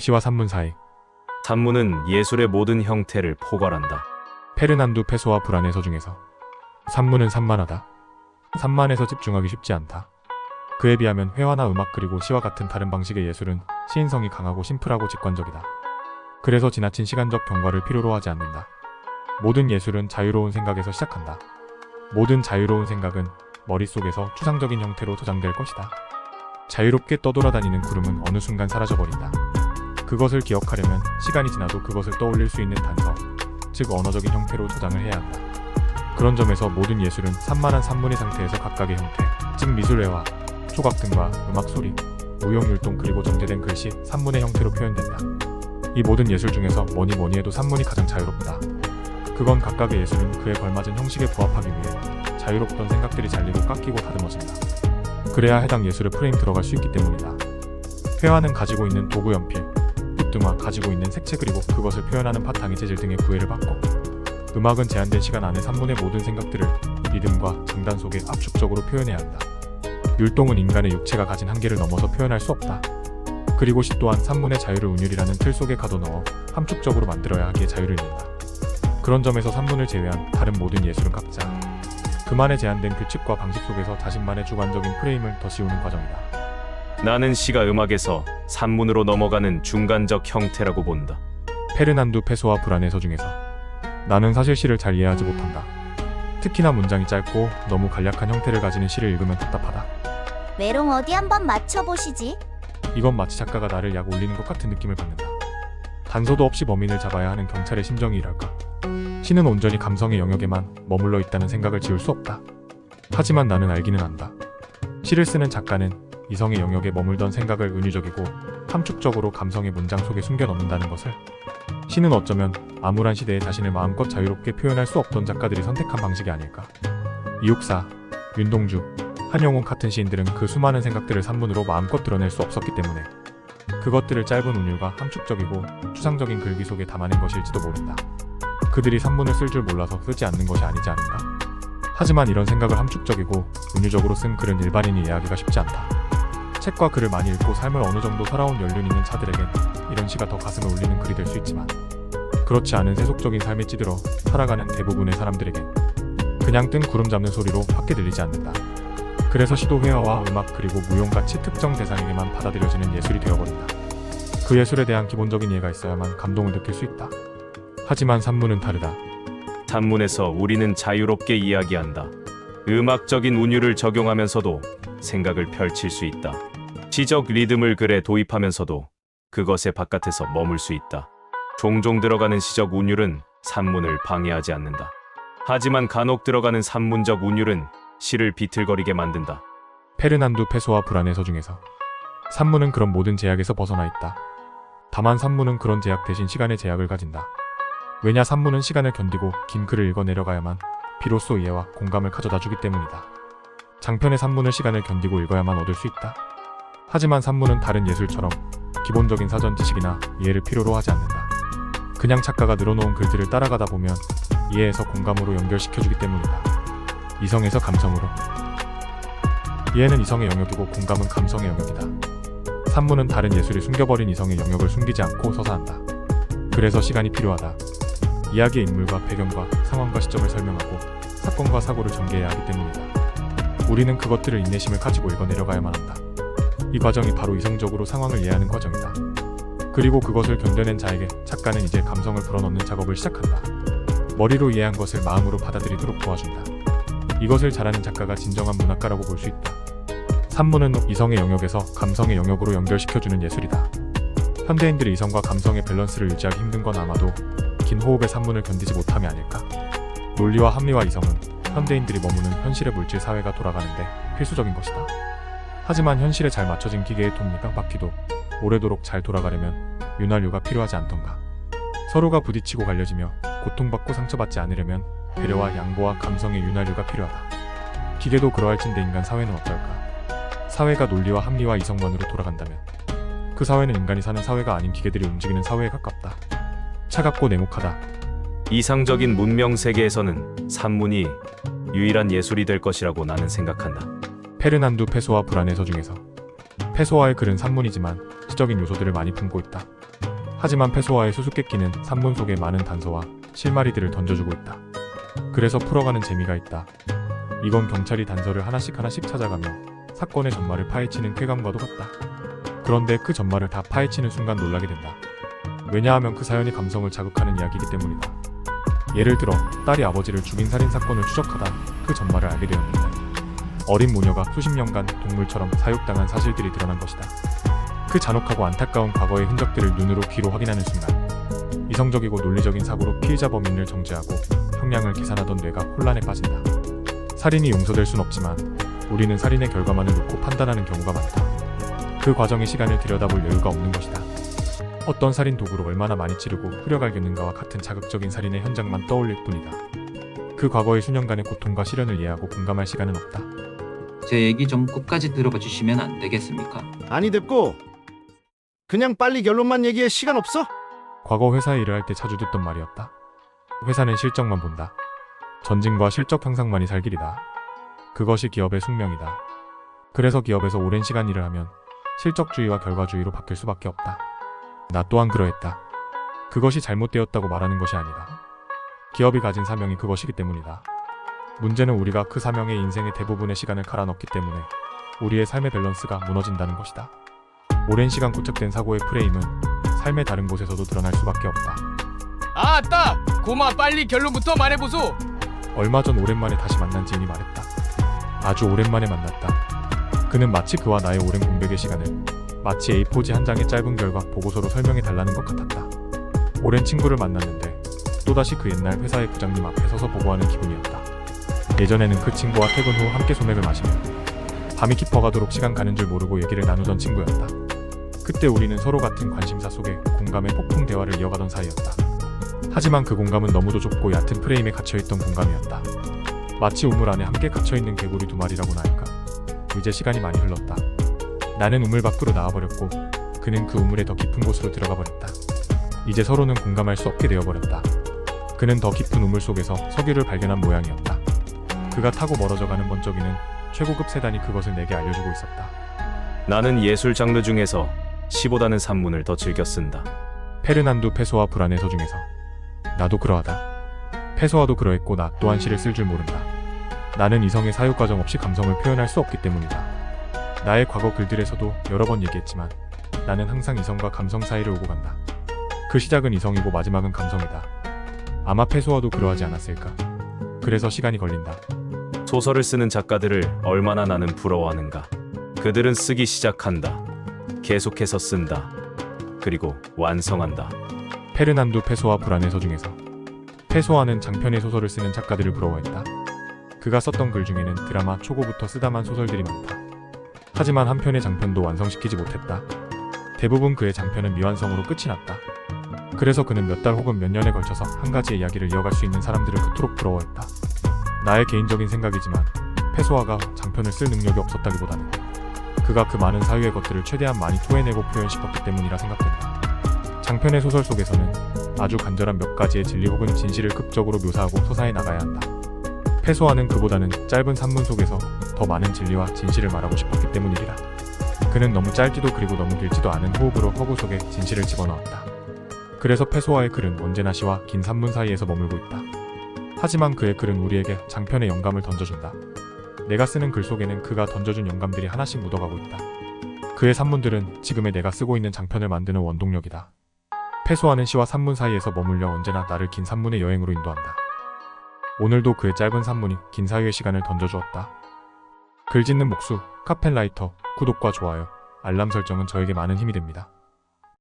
시와 산문 사이. 산문은 예술의 모든 형태를 포괄한다. 페르난두 페소와 불안의 서중에서 산문은 산만하다. 산만해서 집중하기 쉽지 않다. 그에 비하면 회화나 음악 그리고 시와 같은 다른 방식의 예술은 시인성이 강하고 심플하고 직관적이다. 그래서 지나친 시간적 경과를 필요로 하지 않는다. 모든 예술은 자유로운 생각에서 시작한다. 모든 자유로운 생각은 머릿속에서 추상적인 형태로 저장될 것이다. 자유롭게 떠돌아다니는 구름은 어느 순간 사라져버린다. 그것을 기억하려면 시간이 지나도 그것을 떠올릴 수 있는 단서, 즉 언어적인 형태로 저장을 해야 한다. 그런 점에서 모든 예술은 산만한 산문의 상태에서 각각의 형태, 즉 미술회화, 조각 등과 음악 소리, 무용율동 그리고 정제된 글씨, 산문의 형태로 표현된다. 이 모든 예술 중에서 뭐니 해도 산문이 가장 자유롭다. 그건 각각의 예술은 그에 걸맞은 형식에 부합하기 위해 자유롭던 생각들이 잘리고 깎이고 다듬어진다. 그래야 해당 예술의 프레임 들어갈 수 있기 때문이다. 회화는 가지고 있는 도구 연필, 붓 등과 가지고 있는 색채 그리고 그것을 표현하는 바탕의 재질 등의 구애를 받고, 음악은 제한된 시간 안에 산문의 모든 생각들을 리듬과 장단 속에 압축적으로 표현해야 한다. 율동은 인간의 육체가 가진 한계를 넘어서 표현할 수 없다. 그리고 시 또한 산문의 자유를 운율이라는 틀 속에 가둬넣어 함축적으로 만들어야 하기에 자유를 낸다. 그런 점에서 산문을 제외한 다른 모든 예술은 각자 그만의 제한된 규칙과 방식 속에서 자신만의 주관적인 프레임을 더 씌우는 과정이다. 나는 시가 음악에서 산문으로 넘어가는 중간적 형태라고 본다. 페르난두 페소와 불안의 서중에서 나는 사실 시를 잘 이해하지 못한다. 특히나 문장이 짧고 너무 간략한 형태를 가지는 시를 읽으면 답답하다. 메롱 어디 한번 맞춰보시지. 이건 마치 작가가 나를 약 올리는 것 같은 느낌을 받는다. 단서도 없이 범인을 잡아야 하는 경찰의 심정이랄까. 시는 온전히 감성의 영역에만 머물러 있다는 생각을 지울 수 없다. 하지만 나는 알기는 안다. 시를 쓰는 작가는 이성의 영역에 머물던 생각을 은유적이고 함축적으로 감성의 문장 속에 숨겨 넣는다는 것을. 시는 어쩌면 암울한 시대에 자신을 마음껏 자유롭게 표현할 수 없던 작가들이 선택한 방식이 아닐까. 이육사, 윤동주, 한영웅 같은 시인들은 그 수많은 생각들을 산문으로 마음껏 드러낼 수 없었기 때문에 그것들을 짧은 운율과 함축적이고 추상적인 글귀 속에 담아낸 것일지도 모른다. 그들이 산문을 쓸 줄 몰라서 쓰지 않는 것이 아니지 않을까. 하지만 이런 생각을 함축적이고 은유적으로 쓴 글은 일반인이 이해하기가 쉽지 않다. 책과 글을 많이 읽고 삶을 어느 정도 살아온 연륜 있는 차들에겐 이런 시가 더 가슴을 울리는 글이 될 수 있지만, 그렇지 않은 세속적인 삶에 찌들어 살아가는 대부분의 사람들에겐 그냥 뜬 구름 잡는 소리로 밖에 들리지 않는다. 그래서 시도 회화와 음악 그리고 무용같이 특정 대상에게만 받아들여지는 예술이 되어버린다. 그 예술에 대한 기본적인 이해가 있어야만 감동을 느낄 수 있다. 하지만 산문은 다르다. 산문에서 우리는 자유롭게 이야기한다. 음악적인 운율을 적용하면서도 생각을 펼칠 수 있다. 시적 리듬을 글에 도입하면서도 그것의 바깥에서 머물 수 있다. 종종 들어가는 시적 운율은 산문을 방해하지 않는다. 하지만 간혹 들어가는 산문적 운율은 시를 비틀거리게 만든다. 페르난두 페소와 불안의 서중에서 산문은 그런 모든 제약에서 벗어나 있다. 다만 산문은 그런 제약 대신 시간의 제약을 가진다. 왜냐, 산문은 시간을 견디고 긴 글을 읽어 내려가야만 비로소 이해와 공감을 가져다 주기 때문이다. 장편의 산문을 시간을 견디고 읽어야만 얻을 수 있다. 하지만 산문은 다른 예술처럼 기본적인 사전 지식이나 이해를 필요로 하지 않는다. 그냥 작가가 늘어놓은 글들을 따라가다 보면 이해에서 공감으로 연결시켜주기 때문이다. 이성에서 감성으로. 이해는 이성의 영역이고 공감은 감성의 영역이다. 산문은 다른 예술이 숨겨버린 이성의 영역을 숨기지 않고 서사한다. 그래서 시간이 필요하다. 이야기의 인물과 배경과 상황과 시점을 설명하고 사건과 사고를 전개해야 하기 때문이다. 우리는 그것들을 인내심을 가지고 읽어 내려가야만 한다. 이 과정이 바로 이성적으로 상황을 이해하는 과정이다. 그리고 그것을 견뎌낸 자에게 작가는 이제 감성을 불어넣는 작업을 시작한다. 머리로 이해한 것을 마음으로 받아들이도록 도와준다. 이것을 잘하는 작가가 진정한 문학가라고 볼 수 있다. 산문은 이성의 영역에서 감성의 영역으로 연결시켜주는 예술이다. 현대인들이 이성과 감성의 밸런스를 유지하기 힘든 건 아마도 긴 호흡의 산문을 견디지 못함이 아닐까. 논리와 합리와 이성은 현대인들이 머무는 현실의 물질 사회가 돌아가는데 필수적인 것이다. 하지만 현실에 잘 맞춰진 기계의 톱니가 바퀴도 오래도록 잘 돌아가려면 윤활유가 필요하지 않던가. 서로가 부딪히고 갈려지며 고통받고 상처받지 않으려면 배려와 양보와 감성의 윤활유가 필요하다. 기계도 그러할 진데 인간 사회는 어떨까? 사회가 논리와 합리와 이성만으로 돌아간다면 그 사회는 인간이 사는 사회가 아닌 기계들이 움직이는 사회에 가깝다. 차갑고 냉혹하다. 이상적인 문명 세계에서는 산문이 유일한 예술이 될 것이라고 나는 생각한다. 페르난두 페소와 불안의 서중에서 페소와의 글은 산문이지만 시적인 요소들을 많이 품고 있다. 하지만 패소와의 수수께끼는 산문 속에 많은 단서와 실마리들을 던져주고 있다. 그래서 풀어가는 재미가 있다. 이건 경찰이 단서를 하나씩 찾아가며 사건의 전말을 파헤치는 쾌감과도 같다. 그런데 그 전말을 다 파헤치는 순간 놀라게 된다. 왜냐하면 그 사연이 감성을 자극하는 이야기이기 때문이다. 예를 들어 딸이 아버지를 죽인 살인사건을 추적하다 그 전말을 알게 되었는데 어린 모녀가 수십 년간 동물처럼 사육당한 사실들이 드러난 것이다. 그 잔혹하고 안타까운 과거의 흔적들을 눈으로 귀로 확인하는 순간 이성적이고 논리적인 사고로 피의자 범인을 정죄하고 형량을 계산하던 뇌가 혼란에 빠진다. 살인이 용서될 순 없지만 우리는 살인의 결과만을 놓고 판단하는 경우가 많다. 그 과정의 시간을 들여다볼 여유가 없는 것이다. 어떤 살인 도구로 얼마나 많이 찌르고 후려갈겼는가와 같은 자극적인 살인의 현장만 떠올릴 뿐이다. 그 과거의 수년간의 고통과 시련을 이해하고 공감할 시간은 없다. 제 얘기 좀 끝까지 들어봐 주시면 안 되겠습니까? 아니 됐고 그냥 빨리 결론만 얘기해. 시간 없어? 과거 회사에 일을 할 때 자주 듣던 말이었다. 회사는 실적만 본다. 전진과 실적 향상만이 살 길이다. 그것이 기업의 숙명이다. 그래서 기업에서 오랜 시간 일을 하면 실적주의와 결과주의로 바뀔 수밖에 없다. 나 또한 그러했다. 그것이 잘못되었다고 말하는 것이 아니다. 기업이 가진 사명이 그것이기 때문이다. 문제는 우리가 그 사명에 인생의 대부분의 시간을 갈아넣기 때문에 우리의 삶의 밸런스가 무너진다는 것이다. 오랜 시간 고착된 사고의 프레임은 삶의 다른 곳에서도 드러날 수밖에 없다. 아따! 고마 빨리 결론부터 말해보소! 얼마 전 오랜만에 다시 만난 지인이 말했다. 아주 오랜만에 만났다. 그는 마치 그와 나의 오랜 공백의 시간을 마치 A4지 한 장의 짧은 결과 보고서로 설명해 달라는 것 같았다. 오랜 친구를 만났는데 또다시 그 옛날 회사의 부장님 앞에 서서 보고하는 기분이었다. 예전에는 그 친구와 퇴근 후 함께 소맥을 마시며 밤이 깊어가도록 시간 가는 줄 모르고 얘기를 나누던 친구였다. 그때 우리는 서로 같은 관심사 속에 공감의 폭풍 대화를 이어가던 사이였다. 하지만 그 공감은 너무도 좁고 얕은 프레임에 갇혀있던 공감이었다. 마치 우물 안에 함께 갇혀있는 개구리 두 마리라고나 할까. 이제 시간이 많이 흘렀다. 나는 우물 밖으로 나와버렸고 그는 그 우물의 더 깊은 곳으로 들어가 버렸다. 이제 서로는 공감할 수 없게 되어버렸다. 그는 더 깊은 우물 속에서 석유를 발견한 모양이었다. 그가 타고 멀어져가는 번쩍이는 최고급 세단이 그것을 내게 알려주고 있었다. 나는 예술 장르 중에서 시보다는 산문을 더 즐겨 쓴다. 페르난두 페소아 불안의 서중에서 나도 그러하다. 페소아도 그러했고 나 또한 시를 쓸 줄 모른다. 나는 이성의 사육 과정 없이 감성을 표현할 수 없기 때문이다. 나의 과거 글들에서도 여러 번 얘기했지만 나는 항상 이성과 감성 사이를 오고 간다. 그 시작은 이성이고 마지막은 감성이다. 아마 페소아도 그러하지 않았을까. 그래서 시간이 걸린다. 소설을 쓰는 작가들을 얼마나 나는 부러워하는가. 그들은 쓰기 시작한다. 계속해서 쓴다. 그리고 완성한다. 페르난두 페소아 불안의 서중에서 페소아는 장편의 소설을 쓰는 작가들을 부러워했다. 그가 썼던 글 중에는 드라마 초고부터 쓰다만 소설들이 많다. 하지만 한 편의 장편도 완성시키지 못했다. 대부분 그의 장편은 미완성으로 끝이 났다. 그래서 그는 몇 달 혹은 몇 년에 걸쳐서 한 가지의 이야기를 이어갈 수 있는 사람들을 그토록 부러워했다. 나의 개인적인 생각이지만 페소아가 장편을 쓸 능력이 없었다기보다는 그가 그 많은 사유의 것들을 최대한 많이 토해내고 표현시켰기 때문이라 생각된다. 장편의 소설 속에서는 아주 간절한 몇 가지의 진리 혹은 진실을 극적으로 묘사하고 서사해 나가야 한다. 페소아는 그보다는 짧은 산문 속에서 더 많은 진리와 진실을 말하고 싶었기 때문이리라. 그는 너무 짧지도 그리고 너무 길지도 않은 호흡으로 허구 속에 진실을 집어넣었다. 그래서 페소아의 글은 언제나 시와 긴 산문 사이에서 머물고 있다. 하지만 그의 글은 우리에게 장편의 영감을 던져준다. 내가 쓰는 글 속에는 그가 던져준 영감들이 하나씩 묻어가고 있다. 그의 산문들은 지금의 내가 쓰고 있는 장편을 만드는 원동력이다. 페소아는 시와 산문 사이에서 머물려 언제나 나를 긴 산문의 여행으로 인도한다. 오늘도 그의 짧은 산문이 긴 사유의 시간을 던져주었다. 글 짓는 목수, 카펜라이터, 구독과 좋아요, 알람 설정은 저에게 많은 힘이 됩니다.